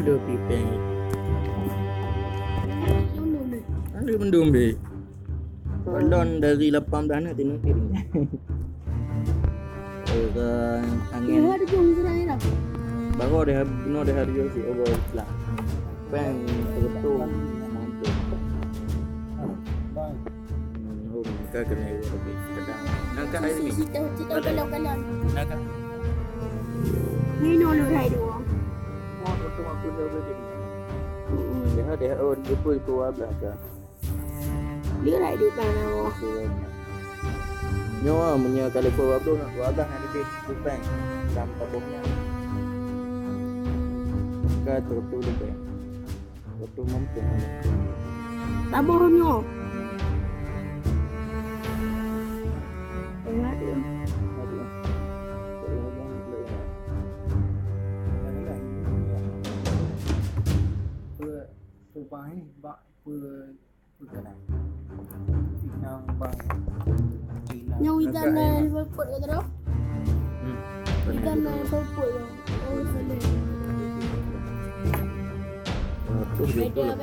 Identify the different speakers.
Speaker 1: Ada pipeng.
Speaker 2: Dulu ni.
Speaker 1: Ada mendung be. Balon dari 18 nak tengok kiri. Orang angin.
Speaker 2: Dia ada jom serang ni dah.
Speaker 1: Baru dah no dah hari si over lah. Peng betul. Oh, mereka kena lebih kadang. Nak air ni.
Speaker 2: Kita kalau.
Speaker 1: Nak.
Speaker 2: Ni nolo dah dua.
Speaker 1: Oh, betul aku dah boleh. Dia oh betul itu abah ke.
Speaker 2: Dia dah di mana?
Speaker 1: Nyo punya kalau kau abah nak kau abah ada di depan sampai bawahnya. Ka betul depan. Betul mungkin.
Speaker 2: Tabohnya. Tengah dia.
Speaker 3: Bang ni bak perkenal. Yang bang.
Speaker 2: Yang ikan dan berput kata dah. Ikan dan berput yang. Oh, sana.
Speaker 1: Betul betul.